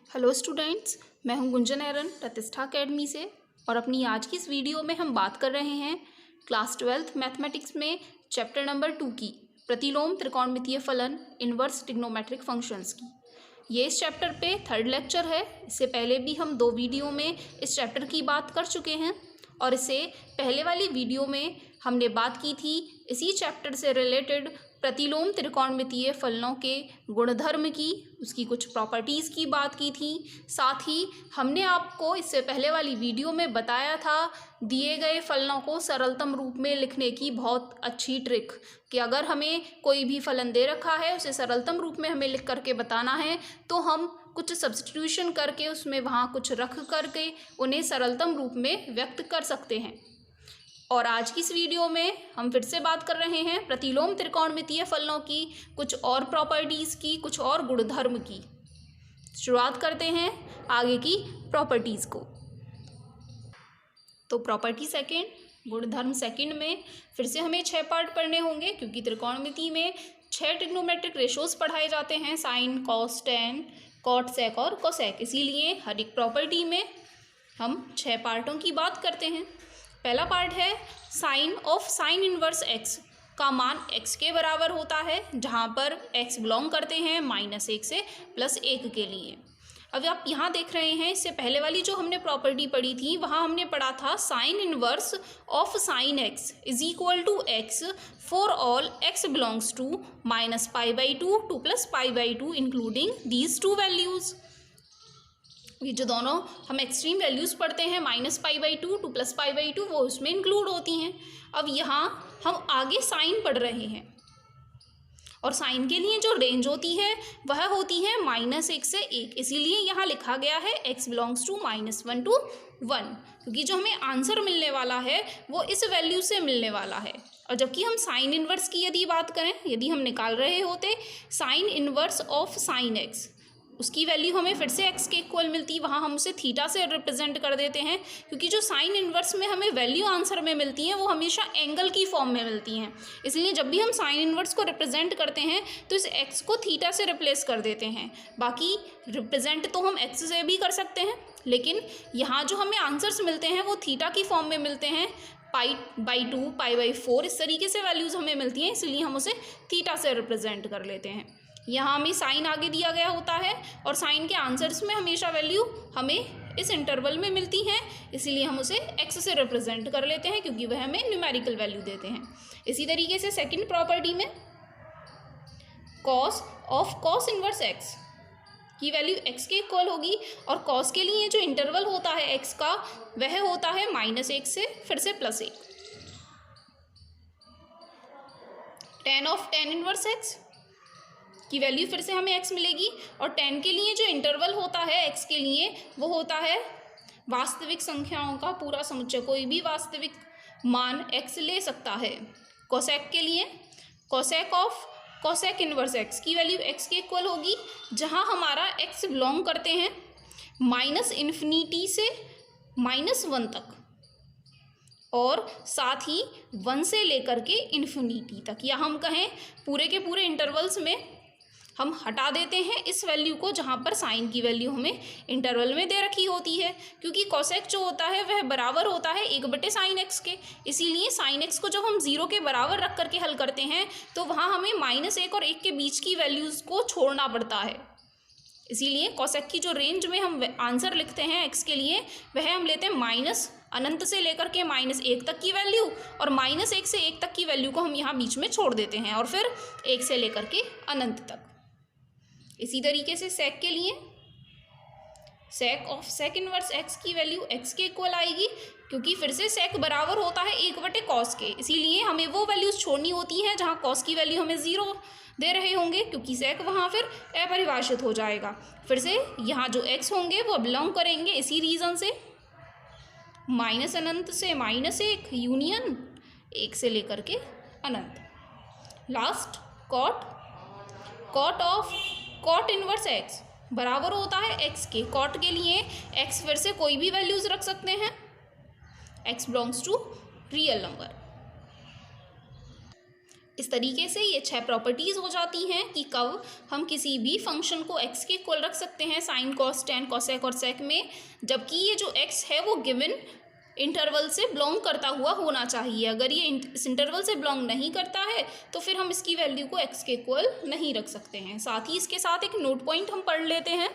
Hello students, मैं हूं गुंजन एरन प्रतिष्ठा एकेडमी से। और अपनी आज की इस वीडियो में हम बात कर रहे हैं क्लास 12th मैथमेटिक्स में चैप्टर नंबर 2 की प्रतिलोम त्रिकोणमितीय फलन इनवर्स ट्रिग्नोमेट्रिक फंक्शंस की। ये इस चैप्टर पे थर्ड लेक्चर है। इससे पहले भी हम 2 वीडियो में इस चैप्टर की बात कर चुके हैं और इससे पहले वाली वीडियो में हमने बात की थी इसी चैप्टर से रिलेटेड प्रतिलोम त्रिकोणमितीय फलनों के गुणधर्म की, उसकी कुछ प्रॉपर्टीज़ की बात की थी। साथ ही हमने आपको इससे पहले वाली वीडियो में बताया था दिए गए फलनों को सरलतम रूप में लिखने की बहुत अच्छी ट्रिक, कि अगर हमें कोई भी फलन दे रखा है उसे सरलतम रूप में हमें लिख करके बताना है तो हम कुछ सब्स्टिट्यूशन करके उसमें वहाँ कुछ रख करके उन्हें सरलतम रूप में व्यक्त कर सकते हैं। और आज की इस वीडियो में हम फिर से बात कर रहे हैं प्रतिलोम त्रिकोणमितीय फलनों की कुछ और प्रॉपर्टीज़ की, कुछ और गुणधर्म की। शुरुआत करते हैं आगे की प्रॉपर्टीज़ को। तो प्रॉपर्टी सेकंड, गुणधर्म सेकंड में फिर से हमें 6 पार्ट पढ़ने होंगे, क्योंकि त्रिकोणमिति में 6 ट्रिग्नोमेट्रिक रेशोज़ पढ़ाए जाते हैं, साइन, कॉस, टेन, कॉट, सेक और कोसेक। इसीलिए हर एक प्रॉपर्टी में हम 6 पार्टों की बात करते हैं। पहला पार्ट है sine of sine inverse X का मान x के बराबर होता है, जहाँ पर x बिलोंग करते हैं -1 से +1 के लिए। अब आप यहाँ देख रहे हैं, इससे पहले वाली जो हमने प्रॉपर्टी पढ़ी थी वहाँ हमने पढ़ा था sine inverse of sine x is equal to x for all x belongs to -π/2 to +π/2 including these two values. ये जो दोनों हम एक्सट्रीम वैल्यूज़ पढ़ते हैं -π/2 to +π/2, वो उसमें इंक्लूड होती हैं। अब यहाँ हम आगे साइन पढ़ रहे हैं और साइन के लिए जो रेंज होती है वह होती है -1 से 1। इसीलिए यहाँ लिखा गया है x बिलोंग्स टू -1 to 1, क्योंकि जो हमें आंसर मिलने वाला है वो इस वैल्यू से मिलने वाला है। और जबकि हम साइन इनवर्स की यदि बात करें, यदि हम निकाल रहे होते sign inverse of sine x, उसकी वैल्यू हमें फिर से x के इक्वल मिलती, वहाँ हम उसे थीटा से रिप्रेजेंट कर देते हैं, क्योंकि जो साइन इनवर्स में हमें वैल्यू आंसर में मिलती हैं वो हमेशा एंगल की फॉर्म में मिलती हैं। इसलिए जब भी हम साइन इनवर्स को रिप्रेजेंट करते हैं तो इस x को थीटा से रिप्लेस कर देते हैं। बाकी रिप्रेजेंट तो हम x से भी कर सकते हैं, लेकिन यहाँ जो हमें आंसर्स मिलते हैं वो थीटा की फॉर्म में मिलते हैं। π/2, π/4 इस तरीके से वैल्यूज़ हमें मिलती हैं, इसलिए हम उसे थीटा से रिप्रेजेंट कर लेते हैं। यहाँ हमें साइन आगे दिया गया होता है और साइन के आंसर्स में हमेशा वैल्यू हमें इस इंटरवल में मिलती हैं, इसीलिए हम उसे x से रिप्रेजेंट कर लेते हैं, क्योंकि वह हमें न्यूमेरिकल वैल्यू देते हैं। इसी तरीके से सेकंड प्रॉपर्टी में cos of cos inverse x की वैल्यू x के इक्वल होगी, और कॉस के लिए जो इंटरवल होता है x का वह होता है -1 से फिर से +1। Ten of tan inverse x की वैल्यू फिर से हमें x मिलेगी, और 10 के लिए जो इंटरवल होता है x के लिए वो होता है वास्तविक संख्याओं का पूरा समुच्चय, कोई भी वास्तविक मान x ले सकता है। कोसेक के लिए cosec of cosec inverse x की वैल्यू x के इक्वल होगी, जहां हमारा x बिलोंग करते हैं -∞ से -1 तक, और साथ ही 1 से लेकर के इन्फिनिटी तक, या हम कहें पूरे के पूरे इंटरवल्स में हम हटा देते हैं इस वैल्यू को जहाँ पर साइन की वैल्यू हमें इंटरवल में दे रखी होती है, क्योंकि कोसेक जो होता है वह बराबर होता है 1/sin x के। इसीलिए sin x को जब हम 0 के बराबर रख करके हल करते हैं तो वहाँ हमें -1 और 1 के बीच की वैल्यूज़ को छोड़ना पड़ता है। इसीलिए कोसेक की जो रेंज में हम आंसर लिखते हैं x के लिए वह हम लेते हैं अनंत से लेकर के -1 तक की वैल्यू, और -1 से 1 तक की वैल्यू को हम यहाँ बीच में छोड़ देते हैं, और फिर 1 से लेकर के अनंत तक। इसी तरीके से सेक के लिए sec of sec inverse x की वैल्यू x के इक्वल आएगी, क्योंकि फिर से सेक बराबर होता है 1/cos के। इसीलिए हमें वो वैल्यूज़ छोड़नी होती हैं जहाँ cos की वैल्यू हमें 0 दे रहे होंगे, क्योंकि सेक वहाँ फिर अपरिभाषित हो जाएगा। फिर से यहाँ जो x होंगे वो बिलोंग करेंगे इसी रीज़न से -अनंत से -1 यूनियन 1 से लेकर के अनंत। Last cot of cot inverse x बराबर होता है x के। कॉट के लिए x फिर से कोई भी वैल्यूज़ रख सकते हैं, x belongs to real number. इस तरीके से ये 6 प्रॉपर्टीज़ हो जाती हैं कि कब हम किसी भी फंक्शन को x के इक्वल रख सकते हैं साइन कॉस टेन कोसेक और सेक में, जबकि ये जो x है वो गिवन इंटरवल से बिलोंग करता हुआ होना चाहिए। अगर ये इस इंटरवल से बिलोंग नहीं करता है तो फिर हम इसकी वैल्यू को x के इक्वल नहीं रख सकते हैं। साथ ही इसके साथ एक नोट पॉइंट हम पढ़ लेते हैं,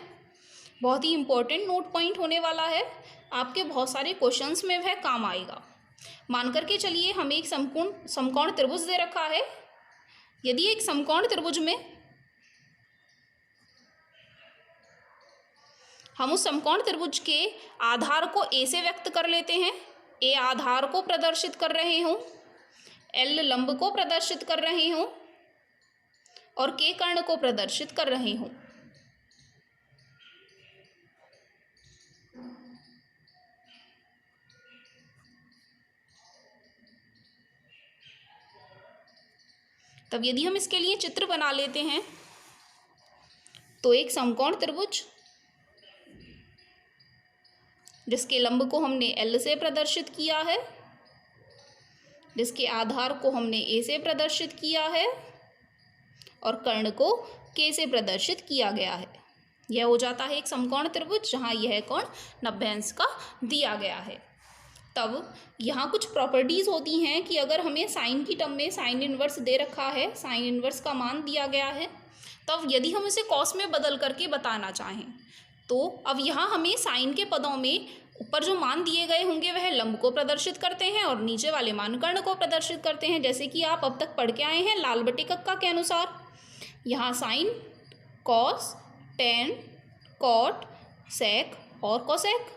बहुत ही इंपॉर्टेंट नोट पॉइंट होने वाला है, आपके बहुत सारे क्वेश्चंस में वह काम आएगा। मान करके चलिए हमें एक समकोण त्रिभुज दे रखा है। यदि एक समकोण त्रिभुज में हम उस समकोण त्रिभुज के आधार को ए से व्यक्त कर लेते हैं, ए आधार को प्रदर्शित कर रहे हूँ, एल लंब को प्रदर्शित कर रही हूँ और के कर्ण को प्रदर्शित कर रही हूँ। तब यदि हम इसके लिए चित्र बना लेते हैं तो एक समकोण त्रिभुज जिसके लंब को हमने एल से प्रदर्शित किया है, जिसके आधार को हमने ए से प्रदर्शित किया है और कर्ण को के से प्रदर्शित किया गया है। यह हो जाता है एक समकोण त्रिभुज जहाँ यह कोण 90 अंश का दिया गया है। तब यहाँ कुछ प्रॉपर्टीज़ होती हैं कि अगर हमें साइन की टर्म में साइन इन्वर्स दे रखा है, साइन इन्वर्स का मान दिया गया है, तब यदि हम इसे कॉस में बदल करके बताना चाहें तो अब यहाँ हमें साइन के पदों में ऊपर जो मान दिए गए होंगे वह लंब को प्रदर्शित करते हैं और नीचे वाले मान कर्ण को प्रदर्शित करते हैं, जैसे कि आप अब तक पढ़ के आए हैं लाल बटे कक्का के अनुसार। यहाँ साइन, कॉस, टेन, कॉट, सेक और कोसेक।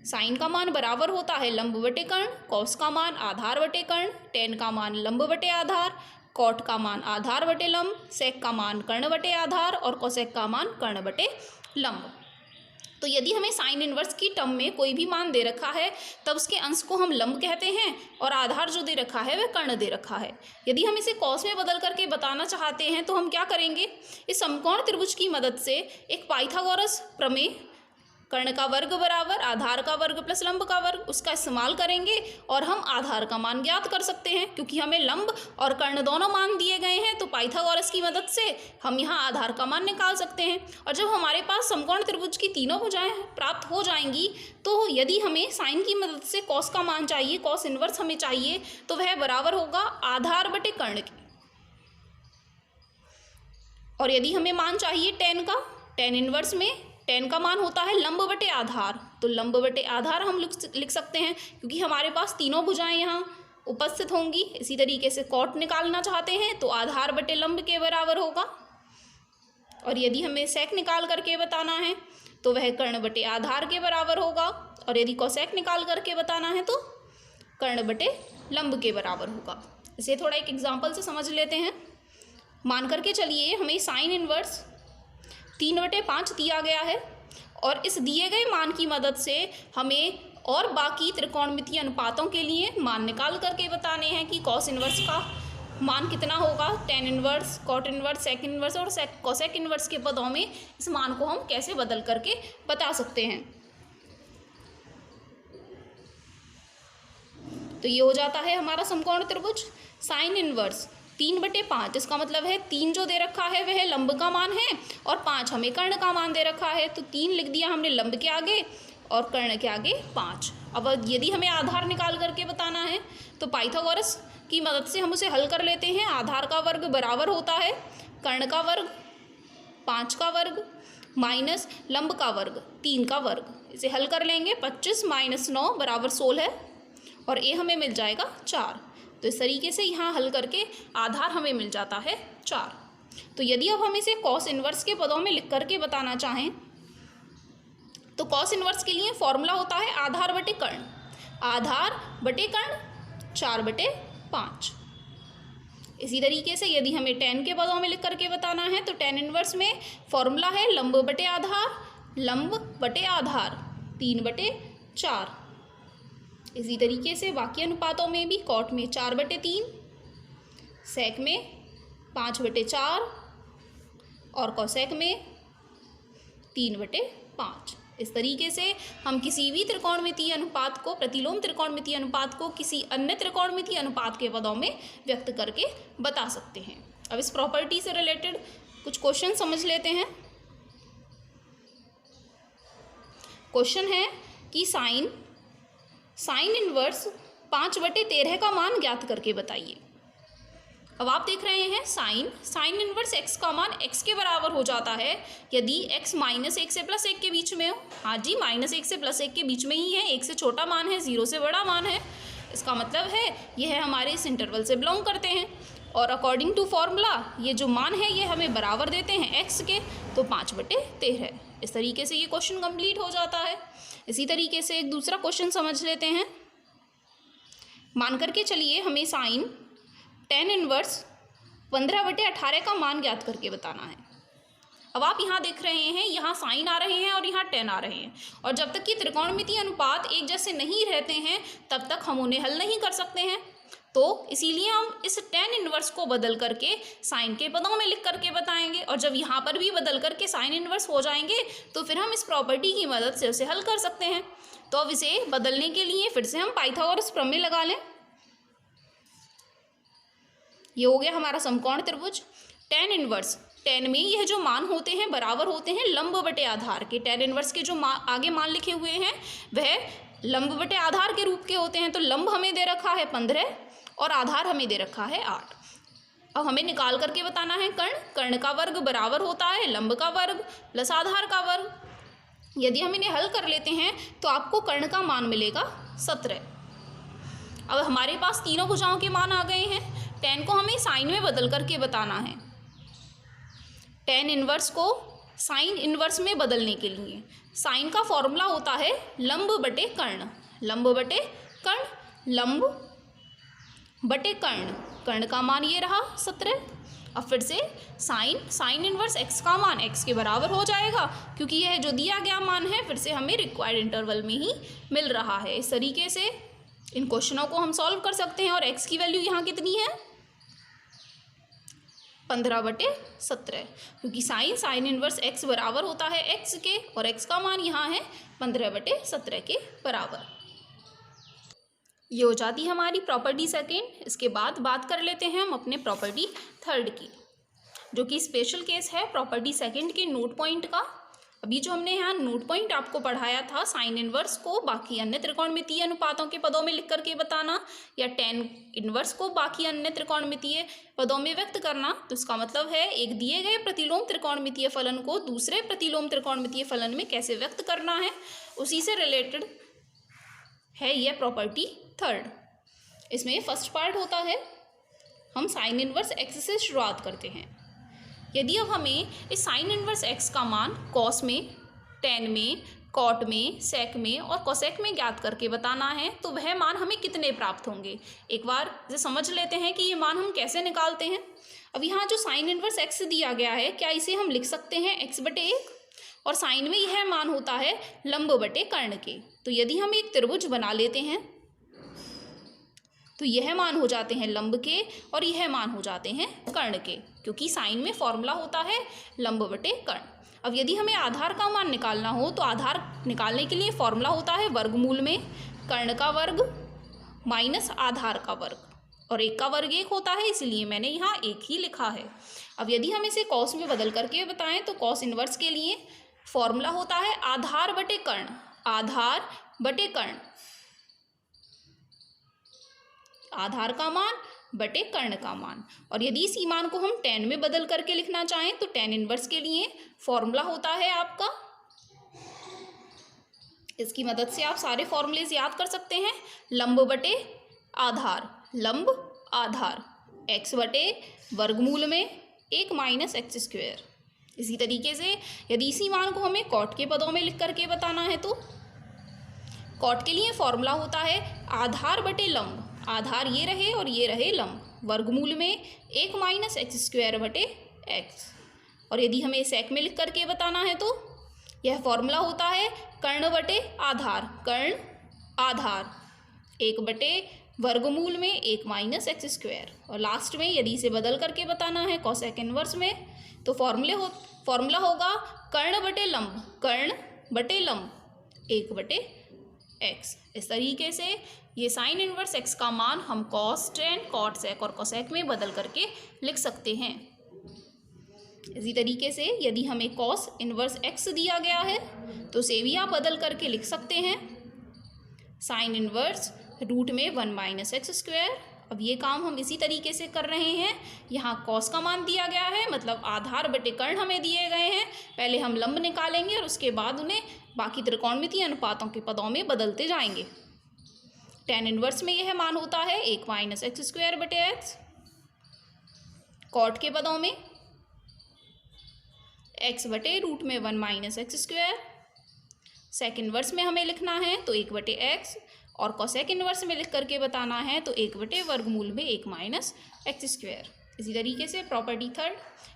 साइन का मान बराबर होता है लंब बटे कर्ण, कॉस का मान आधार बटे कर्ण, टेन का मान लंब बटे आधार, कॉट का मान आधार बटे लंब, सेक का मान कर्ण बटे आधार और कोसेक का मान कर्ण बटे लंब। तो यदि हमें साइन इन्वर्स की टर्म में कोई भी मान दे रखा है तब उसके अंश को हम लंब कहते हैं और आधार जो दे रखा है वह कर्ण दे रखा है। यदि हम इसे कॉस में बदल करके बताना चाहते हैं तो हम क्या करेंगे, इस समकोण त्रिभुज की मदद से एक पाइथागोरस प्रमेय, कर्ण का वर्ग बराबर आधार का वर्ग प्लस लंब का वर्ग, उसका इस्तेमाल करेंगे और हम आधार का मान ज्ञात कर सकते हैं। क्योंकि हमें लंब और कर्ण दोनों मान दिए गए हैं तो पाइथागोरस की मदद से हम यहाँ आधार का मान निकाल सकते हैं। और जब हमारे पास समकोण त्रिभुज की तीनों भुजाएं प्राप्त हो जाएंगी तो यदि हमें साइन की मदद से कॉस का मान चाहिए, कॉस इन्वर्स हमें चाहिए, तो वह बराबर होगा आधार बटे कर्ण के। और यदि हमें मान चाहिए टेन का, टेन इन्वर्स में टेन का मान होता है लंब बटे आधार, तो लंब बटे आधार हम लिख सकते हैं क्योंकि हमारे पास तीनों भुजाएं यहाँ उपस्थित होंगी। इसी तरीके से कॉट निकालना चाहते हैं तो आधार बटे लंब के बराबर होगा। और यदि हमें सेक निकाल करके बताना है तो वह कर्ण बटे आधार के बराबर होगा। और यदि कोसेक निकाल करके बताना है तो कर्ण बटे लंब के बराबर होगा। इसे थोड़ा एक एग्जाम्पल से समझ लेते हैं। मान करके चलिए हमें साइन इन्वर्स 3/5 दिया गया है और इस दिए गए मान की मदद से हमें और बाकी त्रिकोणमितीय अनुपातों के लिए मान निकाल करके बताने हैं कि कॉस इन्वर्स का मान कितना होगा, tan inverse, cot inverse, sec inverse और कोसेक इन्वर्स के पदों में इस मान को हम कैसे बदल करके बता सकते हैं। तो ये हो जाता है हमारा समकोण त्रिभुज। साइन इन्वर्स 3/5, इसका मतलब है 3 जो दे रखा है वह लंब का मान है और 5 हमें कर्ण का मान दे रखा है, तो 3 लिख दिया हमने लंब के आगे और कर्ण के आगे 5। अब यदि हमें आधार निकाल करके बताना है तो पाइथागोरस की मदद से हम उसे हल कर लेते हैं। आधार का वर्ग बराबर होता है कर्ण का वर्ग 5 का वर्ग माइनस लंब का वर्ग 3 का वर्ग। इसे हल कर लेंगे, 25 - 9 बराबर 16 और ए हमें मिल जाएगा 4। तो इस तरीके से यहाँ हल करके आधार हमें मिल जाता है 4। तो यदि अब हम इसे कॉस इन्वर्स के पदों में लिख करके बताना चाहें तो कॉस इन्वर्स के लिए फॉर्मूला होता है आधार बटे कर्ण, आधार बटे कर्ण 4/5। इसी तरीके से यदि हमें टेन के पदों में लिख करके बताना है तो टेन इन्वर्स में फॉर्मूला है लंब बटे आधार, लंब बटे आधार 3/4। इसी तरीके से बाकी अनुपातों में भी कॉट में 4/3, सेक में 5/4 और कोसेक में 3/5। इस तरीके से हम किसी भी त्रिकोणमितीय अनुपात को, प्रतिलोम त्रिकोणमितीय अनुपात को किसी अन्य त्रिकोणमितीय अनुपात के पदों में व्यक्त करके बता सकते हैं। अब इस प्रॉपर्टी से रिलेटेड कुछ क्वेश्चन समझ लेते हैं। क्वेश्चन है कि साइन इनवर्स 5/13 का मान ज्ञात करके बताइए। अब आप देख रहे हैं साइन इनवर्स x का मान x के बराबर हो जाता है यदि x -1 से +1 के बीच में हो। हाँ जी, -1 से +1 के बीच में ही है, 1 से छोटा मान है, 0 से बड़ा मान है। इसका मतलब है यह हमारे इस इंटरवल से बिलोंग करते हैं और अकॉर्डिंग टू फॉर्मूला ये जो मान है ये हमें बराबर देते हैं x के, तो 5/13। इस तरीके से ये क्वेश्चन कंप्लीट हो जाता है। इसी तरीके से एक दूसरा क्वेश्चन समझ लेते हैं। मान करके चलिए हमें साइन tan इनवर्स 15/18 का मान ज्ञात करके बताना है। अब आप यहाँ देख रहे हैं, यहाँ साइन आ रहे हैं और यहाँ tan आ रहे हैं, और जब तक कि त्रिकोणमितीय अनुपात एक जैसे नहीं रहते हैं तब तक हम उन्हें हल नहीं कर सकते हैं। तो इसीलिए हम इस tan इनवर्स को बदल करके साइन के पदों में लिख करके बताएंगे, और जब यहाँ पर भी बदल करके साइन इनवर्स हो जाएंगे तो फिर हम इस प्रॉपर्टी की मदद से उसे हल कर सकते हैं। तो अब इसे बदलने के लिए फिर से हम पाइथागोरस प्रमेय लगा लें। ये हो गया हमारा समकोण त्रिभुज। tan इनवर्स, tan में यह जो मान होते हैं बराबर होते हैं लंब बटे आधार के। tan इनवर्स के जो आगे मान लिखे हुए हैं वह लंब बटे आधार के रूप के होते हैं। तो लंब हमें दे रखा है 15 और आधार हमें दे रखा है 8। अब हमें निकाल करके बताना है कर्ण का वर्ग बराबर होता है लंब का वर्ग प्लस आधार का वर्ग। यदि हम इन्हें हल कर लेते हैं तो आपको कर्ण का मान मिलेगा 17। अब हमारे पास तीनों भुजाओं के मान आ गए हैं। tan को हमें साइन में बदल करके बताना है। tan इनवर्स को साइन इनवर्स में बदलने के लिए साइन का फॉर्मूला होता है लंब बटे कर्ण, लंब बटे कर्ण, लंब बटे कर्ण। कर्ण का मान ये रहा 17। अब फिर से साइन इनवर्स x का मान x के बराबर हो जाएगा, क्योंकि यह जो दिया गया मान है फिर से हमें रिक्वायर्ड इंटरवल में ही मिल रहा है। इस तरीके से इन क्वेश्चनों को हम सॉल्व कर सकते हैं। और x की वैल्यू यहाँ कितनी है 15/17, क्योंकि साइन इनवर्स x बराबर होता है x के और x का मान यहाँ है 15/17 के बराबर। ये हो जाती है हमारी प्रॉपर्टी सेकेंड। इसके बाद बात कर लेते हैं हम अपने प्रॉपर्टी थर्ड की, जो कि स्पेशल केस है प्रॉपर्टी सेकेंड के नोट पॉइंट का। अभी जो हमने यहाँ नोट पॉइंट आपको पढ़ाया था साइन इनवर्स को बाकी अन्य त्रिकोणमितीय अनुपातों के पदों में लिख करके बताना, या tan इनवर्स को बाकी अन्य त्रिकोणमितीय पदों में व्यक्त करना, तो इसका मतलब है एक दिए गए प्रतिलोम त्रिकोणमितीय फलन को दूसरे प्रतिलोम त्रिकोणमितीय फलन में कैसे व्यक्त करना है, उसी से रिलेटेड है यह प्रॉपर्टी थर्ड। इसमें फर्स्ट पार्ट होता है, हम साइन इनवर्स x से शुरुआत करते हैं। यदि अब हमें इस साइन इनवर्स x का मान कॉस में, tan में, कॉट में, सेक में और कोसेक में ज्ञात करके बताना है, तो वह मान हमें कितने प्राप्त होंगे। एक बार इसे समझ लेते हैं कि ये मान हम कैसे निकालते हैं। अब यहाँ जो साइन इनवर्स x दिया गया है, क्या इसे हम लिख सकते हैं x/1, और साइन में यह मान होता है लंब बटे कर्ण के। तो यदि हम एक त्रिभुज बना लेते हैं तो यह मान हो जाते हैं लंब के और यह मान हो जाते हैं कर्ण के, क्योंकि साइन में फॉर्मूला होता है लंब बटे कर्ण। अब यदि हमें आधार का मान निकालना हो तो आधार निकालने के लिए फॉर्मूला होता है वर्गमूल में कर्ण का वर्ग माइनस आधार का वर्ग, और 1 का वर्ग 1 होता है, इसलिए मैंने यहाँ 1 ही लिखा है। अब यदि हम इसे कॉस में बदल करके बताएं तो कॉस इनवर्स के लिए फॉर्मूला होता है आधार बटे कर्ण, आधार बटे कर्ण, आधार का मान बटे कर्ण का मान। और यदि इसी मान को हम tan में बदल करके लिखना चाहें तो tan इनवर्स के लिए फॉर्मूला होता है आपका, इसकी मदद से आप सारे फॉर्मूलेज याद कर सकते हैं, लंब बटे आधार, लंब आधार, x बटे वर्गमूल में 1 माइनस x²। इसी तरीके से यदि इसी मान को हमें कॉट के पदों में लिख करके बताना है तो कॉट के लिए फॉर्मूला होता है आधार बटे लंब, आधार ये रहे और ये रहे लंब, वर्गमूल में 1 माइनस x² बटे x। और यदि हमें सेक में लिख करके बताना है तो यह फॉर्मूला होता है कर्ण बटे आधार, कर्ण आधार 1 बटे वर्गमूल में 1 माइनस x²। और लास्ट में यदि इसे बदल करके बताना है कोसेक इनवर्स में तो फॉर्मूला होगा कर्ण बटे लंब, कर्ण बटे लंब 1 बटे एक्स। इस तरीके से ये साइन इनवर्स एक्स का मान हम कॉस टेन, कॉट सेक और कोसेक में बदल करके लिख सकते हैं। इसी तरीके से यदि हमें कॉस इनवर्स एक्स दिया गया है तो उसे भी आप बदल करके लिख सकते हैं साइन इनवर्स रूट में 1 माइनस एक्स स्क्वायर। अब ये काम हम इसी तरीके से कर रहे हैं। यहाँ कॉस का मान दिया गया है, मतलब आधार बटे कर्ण हमें दिए गए हैं। पहले हम लंब निकालेंगे और उसके बाद उन्हें बाकी त्रिकोणमितीय अनुपातों के पदों में बदलते जाएंगे। टेन इनवर्स में यह मान होता है 1 माइनस एक्स स्क्वायर बटे एक्स। कॉट के पदों में एक्स बटे रूट में 1 minus X square. Sec inverse में हमें लिखना है तो 1 बटे एक्स, और कोसेक इनवर्स में लिख करके बताना है तो 1 बटे वर्गमूल में 1 माइनस एक्स स्क्वायर। इसी तरीके से प्रॉपर्टी थर्ड,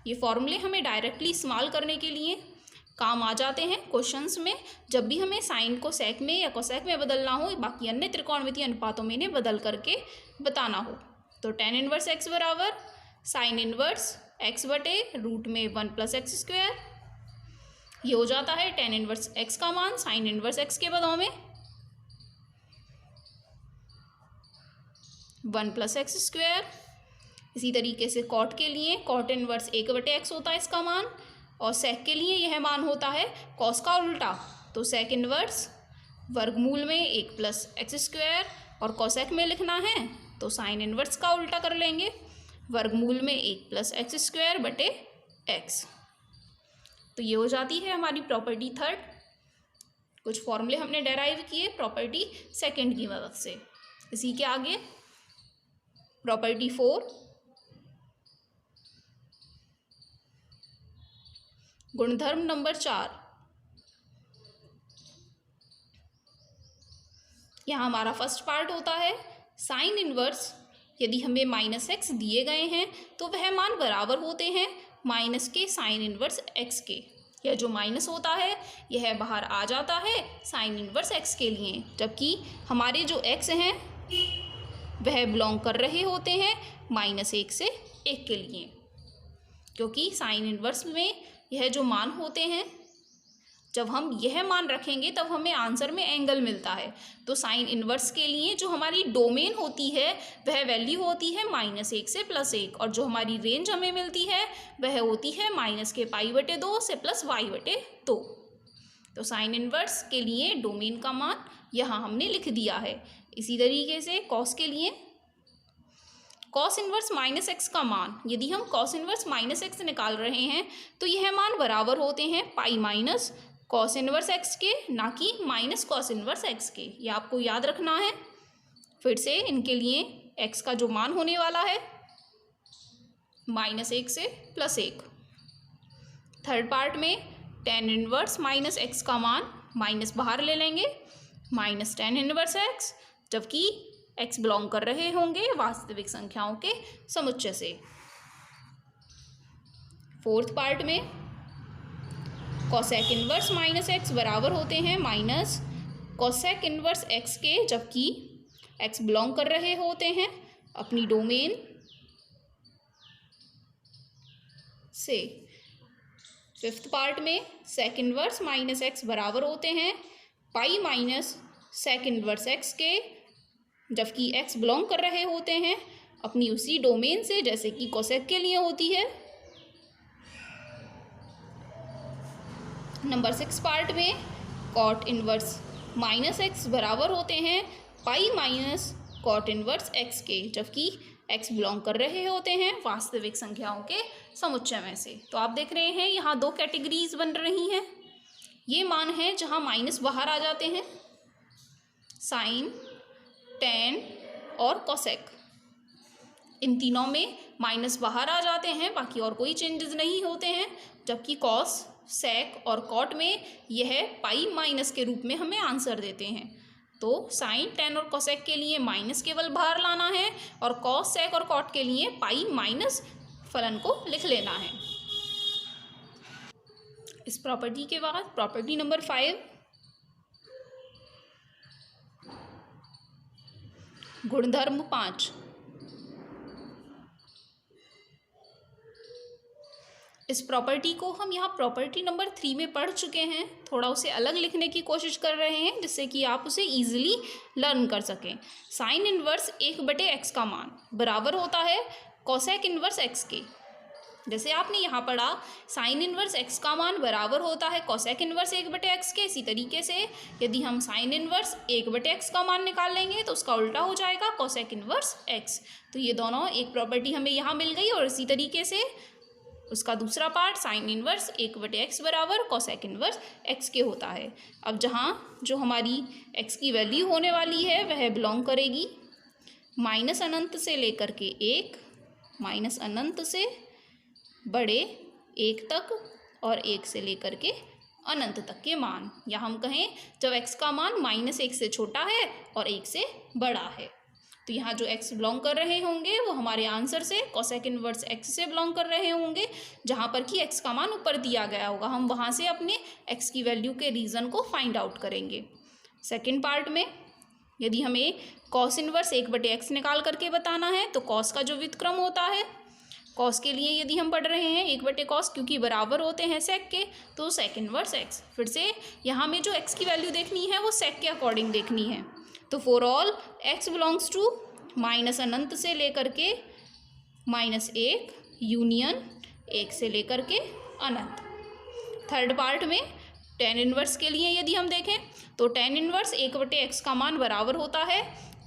ये फॉर्मूले हमें डायरेक्टली इस्तेमाल करने के लिए काम आ जाते हैं क्वेश्चंस में। जब भी हमें साइन को सेक में या कोसेक में बदलना हो, बाकी अन्य त्रिकोणमितीय अनुपातों में इन्हें बदल करके बताना हो, तो टेन इनवर्स एक्स बराबर साइन इनवर्स एक्स बटे रूट में 1 प्लस एक्स स्क्वायर। ये हो जाता है टेन इनवर्स एक्स का मान साइन इनवर्स एक्स के पदों में 1 प्लस एक्स स्क्वायर। इसी तरीके से कॉट के लिए कॉट इनवर्स 1 बटे एक्स होता है इसका मान, और सेक के लिए यह मान होता है कॉस का उल्टा, तो सेक इनवर्स वर्गमूल में 1 प्लस एक्स स्क्वायर। और कोसेक में लिखना है तो साइन इनवर्स का उल्टा कर लेंगे, वर्गमूल में 1 प्लस एक्स स्क्वायर बटे एक्स। तो ये हो जाती है हमारी प्रॉपर्टी थर्ड। कुछ फॉर्मूले हमने डेराइव किए प्रॉपर्टी सेकंड की मदद से। इसी के आगे प्रॉपर्टी 4, गुणधर्म नंबर 4। यहाँ हमारा फर्स्ट पार्ट होता है साइन इनवर्स। यदि हमें माइनस एक्स दिए गए हैं तो वह मान बराबर होते हैं माइनस के साइन इनवर्स एक्स के। यह जो माइनस होता है यह बाहर आ जाता है साइन इनवर्स एक्स के लिए, जबकि हमारे जो एक्स हैं वह बिलोंग कर रहे होते हैं -1 से 1 के लिए, क्योंकि साइन इनवर्स में यह जो मान होते हैं, जब हम यह मान रखेंगे तब हमें आंसर में एंगल मिलता है। तो साइन इनवर्स के लिए जो हमारी डोमेन होती है वह वैल्यू होती है -1 से +1, और जो हमारी रेंज हमें मिलती है वह होती है -π/2 से +y/2। तो साइन इनवर्स के लिए डोमेन का मान यहाँ हमने लिख दिया है। इसी तरीके से कॉस के लिए कॉस इनवर्स -x का मान, यदि हम कॉस इनवर्स -x निकाल रहे हैं तो यह मान बराबर होते हैं pi minus cos inverse x के, ना कि माइनस कॉस इनवर्स x के। ये आपको याद रखना है। फिर से इनके लिए x का जो मान होने वाला है -1 से +1। थर्ड पार्ट में टेन इनवर्स -x का मान माइनस बाहर ले लेंगे, -tan इनवर्स x, जबकि x बिलोंग कर रहे होंगे वास्तविक संख्याओं के समुच्चय से। फोर्थ पार्ट में कोसेक इनवर्स -x बराबर होते हैं माइनस कोसेक इनवर्स x के, जबकि x बिलोंग कर रहे होते हैं अपनी डोमेन से। फिफ्थ पार्ट में सेक इनवर्स -x बराबर होते हैं pi minus sec inverse x के, जबकि x बिलोंग कर रहे होते हैं अपनी उसी डोमेन से जैसे कि कोसेक के लिए होती है। नंबर 6 पार्ट में कॉट इनवर्स -x बराबर होते हैं pi minus cot inverse x के, जबकि x बिलोंग कर रहे होते हैं वास्तविक संख्याओं के समुच्चय में से। तो आप देख रहे हैं यहाँ 2 कैटेगरीज बन रही हैं। ये मान है जहाँ माइनस बाहर आ जाते हैं, साइन, टेन और कोसेक, इन तीनों में माइनस बाहर आ जाते हैं, बाकी और कोई चेंजेस नहीं होते हैं। जबकि कॉस, सेक और कॉट में यह पाई माइनस के रूप में हमें आंसर देते हैं। तो साइन, टेन और कोसेक के लिए माइनस केवल बाहर लाना है, और कॉस, सेक और कॉट के लिए पाई माइनस फलन को लिख लेना है। इस प्रॉपर्टी के बाद प्रॉपर्टी नंबर 5, गुणधर्म 5। इस प्रॉपर्टी को हम यहाँ प्रॉपर्टी नंबर 3 में पढ़ चुके हैं, थोड़ा उसे अलग लिखने की कोशिश कर रहे हैं जिससे कि आप उसे ईजिली लर्न कर सकें। साइन इन्वर्स 1/x का मान बराबर होता है कोसेक इन्वर्स x के। जैसे आपने यहाँ पढ़ा साइन इन्वर्स x का मान बराबर होता है कोसेक इन्वर्स 1/x के, इसी तरीके से यदि हम साइन इन्वर्स 1/x का मान निकाल लेंगे तो उसका उल्टा हो जाएगा कोसेक इन्वर्स x। तो ये दोनों एक प्रॉपर्टी हमें यहाँ मिल गई और इसी तरीके से उसका दूसरा पार्ट साइन इन्वर्स 1/x बराबर कोसेक इन्वर्स x के होता है। अब जहाँ जो हमारी x की वैल्यू होने वाली है वह बिलोंग करेगी माइनस अनंत से लेकर के 1, माइनस अनंत से बड़े 1 तक और 1 से लेकर के अनंत तक के मान, या हम कहें जब x का मान -1 से छोटा है और 1 से बड़ा है। तो यहाँ जो x बिलोंग कर रहे होंगे वो हमारे आंसर से कोसेक इन्वर्स x से बिलोंग कर रहे होंगे, जहाँ पर कि x का मान ऊपर दिया गया होगा। हम वहाँ से अपने x की वैल्यू के रीज़न को फाइंड आउट करेंगे। सेकेंड पार्ट में यदि हमें कॉस इन्वर्स 1/x निकाल करके बताना है तो कॉस का जो व्युत्क्रम होता है, कॉस के लिए यदि हम पढ़ रहे हैं 1/cos क्योंकि बराबर होते हैं सेक के, तो सेक इन्वर्स x। फिर से यहाँ में जो x की वैल्यू देखनी है वो सेक के अकॉर्डिंग देखनी है। तो for all x belongs to minus अनंत से लेकर के -1 यूनियन 1 से लेकर के अनंत। थर्ड पार्ट में टेन इन्वर्स के लिए यदि हम देखें तो टेन इन्वर्स 1/x का मान बराबर होता है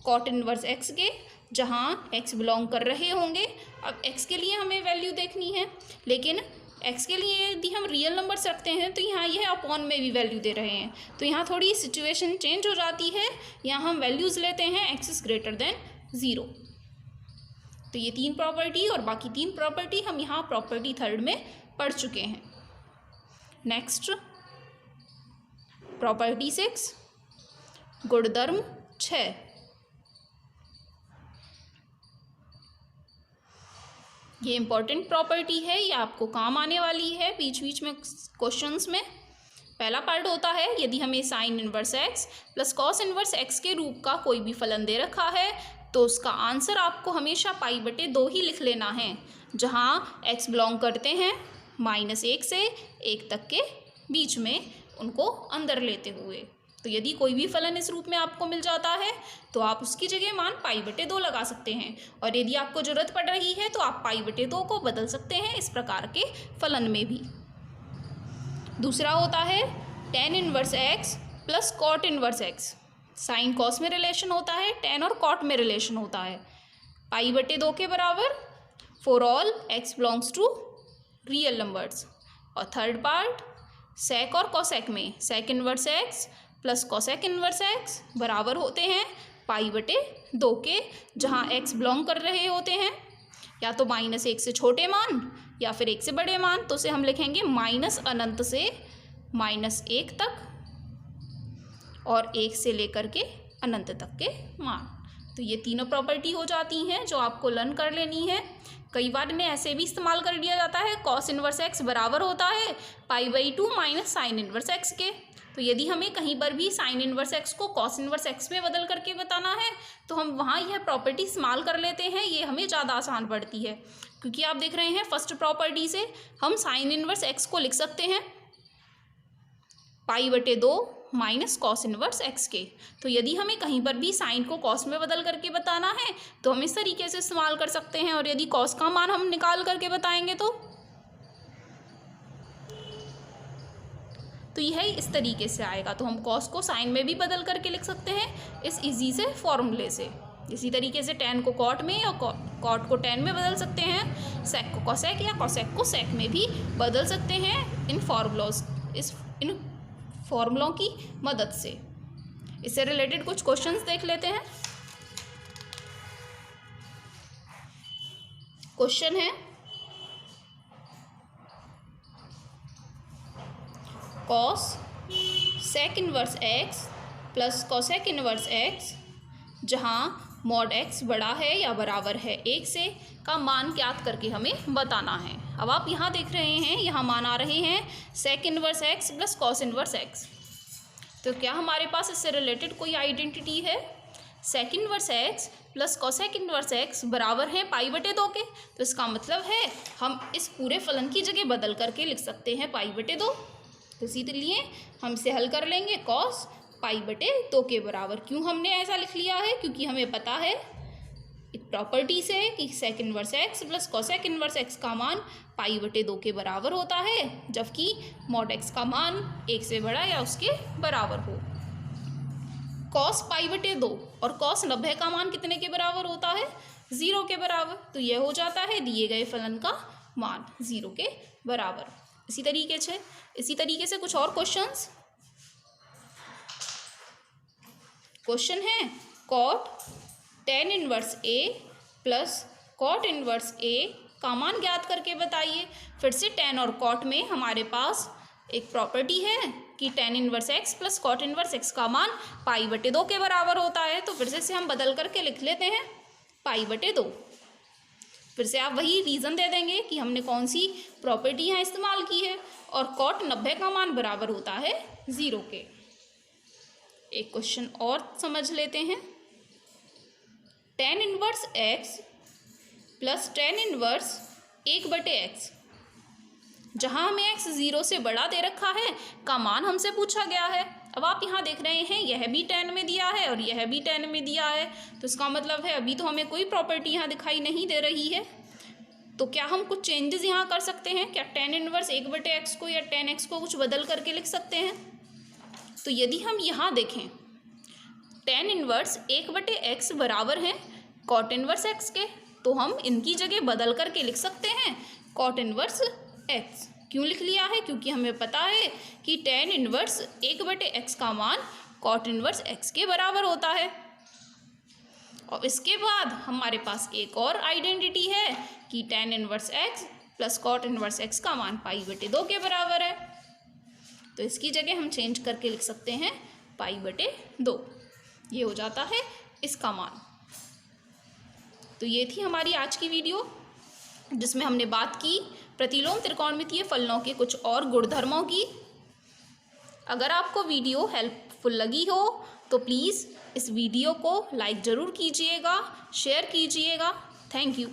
कॉट इन्वर्स x के, जहाँ x बिलोंग कर रहे होंगे। अब x के लिए हमें वैल्यू देखनी है, लेकिन x के लिए यदि हम रियल नंबर्स रखते हैं तो यहाँ यह अपॉन में भी वैल्यू दे रहे हैं, तो यहाँ थोड़ी सिचुएशन चेंज हो जाती है। यहाँ हम वैल्यूज़ लेते हैं x इज़ ग्रेटर देन 0। तो ये 3 प्रॉपर्टी और बाकी 3 प्रॉपर्टी हम यहाँ प्रॉपर्टी थर्ड में पढ़ चुके हैं। नेक्स्ट प्रॉपर्टी 6 गुणधर्म 6। ये इम्पॉर्टेंट प्रॉपर्टी है, ये आपको काम आने वाली है बीच बीच में क्वेश्चंस में। पहला पार्ट होता है यदि हमें sign inverse x plus cos inverse x के रूप का कोई भी फलन दे रखा है तो उसका आंसर आपको हमेशा π/2 ही लिख लेना है, जहाँ x बिलोंग करते हैं -1 से 1 तक के बीच में, उनको अंदर लेते हुए। तो यदि कोई भी फलन इस रूप में आपको मिल जाता है तो आप उसकी जगह मान π/2 लगा सकते हैं, और यदि आपको ज़रूरत पड़ रही है तो आप π/2 को बदल सकते हैं इस प्रकार के फलन में भी। दूसरा होता है tan inverse x plus cot inverse x। Sine cos में रिलेशन होता है, टेन और कॉट में रिलेशन होता है π/2 के बराबर for all x belongs to real numbers. और थर्ड पार्ट सेक और कोसेक में sec inverse x plus cosec inverse x बराबर होते हैं π/2 के, जहाँ x बिलोंग कर रहे होते हैं या तो -1 से छोटे मान या फिर 1 से बड़े मान। तो उसे हम लिखेंगे माइनस अनंत से -1 तक और 1 से लेकर के अनंत तक के मान। तो ये तीनों प्रॉपर्टी हो जाती हैं जो आपको लर्न कर लेनी है। कई बार इन्हें ऐसे भी इस्तेमाल कर दिया जाता है, कॉस इन्वर्स x बराबर होता है π/2 माइनस साइन इन्वर्स x के। तो यदि हमें कहीं पर भी साइन इन्वर्स x को कॉस इन्वर्स x में बदल करके बताना है तो हम वहाँ यह प्रॉपर्टी इस्तेमाल कर लेते हैं। ये हमें ज़्यादा आसान पड़ती है, क्योंकि आप देख रहे हैं फर्स्ट प्रॉपर्टी से हम साइन इन्वर्स x को लिख सकते हैं π/2 माइनस कॉस इन्वर्स x के। तो यदि हमें कहीं पर भी साइन को कॉस में बदल करके बताना है तो हम इस तरीके से इस्तेमाल कर सकते हैं, और यदि कॉस का मान हम निकाल करके बताएंगे तो यह इस तरीके से आएगा। तो हम कॉस को साइन में भी बदल करके लिख सकते हैं इस इजी से फॉर्मूले से। इसी तरीके से टेन को कॉट में और कॉट को टेन में बदल सकते हैं, सेक को कोसेक या कोसेक को सेक में भी बदल सकते हैं इन फॉर्मूलों की मदद से। इससे रिलेटेड कुछ क्वेश्चंस देख लेते हैं। क्वेश्चन है cos sec inverse x plus cosec inverse x, जहाँ मॉड x बड़ा है या बराबर है 1 से का मान ज्ञात करके हमें बताना है। अब आप यहाँ देख रहे हैं यहाँ मान आ रहे हैं sec inverse x plus cos inverse x। तो क्या हमारे पास इससे रिलेटेड कोई आइडेंटिटी है? Sec inverse X plus cosec inverse X बराबर है पाई बटे 2 के। तो इसका मतलब है हम इस पूरे फलन की जगह बदल करके लिख सकते हैं पाई बटे 2। तो इसीलिए हम इसे हल कर लेंगे कॉस पाई बटे 2 के बराबर। क्यों हमने ऐसा लिख लिया है? क्योंकि हमें पता है एक प्रॉपर्टी से कि sec inverse X plus cosec inverse X का मान पाई बटे 2 के बराबर होता है, जबकि मॉड एक्स का मान 1 से बड़ा या उसके बराबर हो। कॉस पाई बटे 2 और कॉस 90 का मान कितने के बराबर होता है? 0 के बराबर। तो यह हो जाता है दिए गए फलन का मान 0 के बराबर। इसी तरीके से कुछ और क्वेश्चन है कॉट टेन इनवर्स ए प्लस कॉट इनवर्स ए का मान ज्ञात करके बताइए। फिर से टेन और कॉट में हमारे पास एक प्रॉपर्टी है कि tan inverse X plus cot inverse X का मान पाई बटे 2 के बराबर होता है। तो फिर से हम बदल करके लिख लेते हैं पाई बटे 2। फिर से आप वही रीज़न दे देंगे कि हमने कौन सी प्रॉपर्टी यहाँ इस्तेमाल की है, और कॉट 90 का मान बराबर होता है 0 के। एक क्वेश्चन और समझ लेते हैं। Ten inverse X plus tan inverse 1 बटे एक्स, जहाँ हमें एक्स 0 से बड़ा दे रखा है का मान हमसे पूछा गया है। अब आप यहाँ देख रहे हैं यह भी 10 में दिया है और यह भी 10 में दिया है। तो इसका मतलब है अभी तो हमें कोई प्रॉपर्टी यहाँ दिखाई नहीं दे रही है। तो क्या हम कुछ चेंजेस यहाँ कर सकते हैं? क्या टेन इनवर्स 1 बटे एक्स को या 10x को कुछ बदल करके लिख सकते हैं? तो यदि हम यहाँ देखें टेन इनवर्स 1 बटे एक्स बराबर है कॉट इनवर्स एक्स के, तो हम इनकी जगह बदल करके लिख सकते हैं कॉट इनवर्स एक्स। क्यों लिख लिया है? क्योंकि हमें पता है कि टेन इनवर्स 1 बटे एक्स का मान कॉट इनवर्स एक्स के बराबर होता है। और इसके बाद हमारे पास एक और आइडेंटिटी है कि tan inverse X plus cot inverse X का मान पाई बटे 2 के बराबर है। तो इसकी जगह हम चेंज करके लिख सकते हैं पाई बटे 2। ये हो जाता है इसका मान। तो ये थी हमारी आज की वीडियो, जिसमें हमने बात की प्रतिलोम त्रिकोणमितीय फलनों के कुछ और गुणधर्मों की। अगर आपको वीडियो हेल्पफुल लगी हो तो प्लीज़ इस वीडियो को लाइक ज़रूर कीजिएगा, शेयर कीजिएगा। Thank you.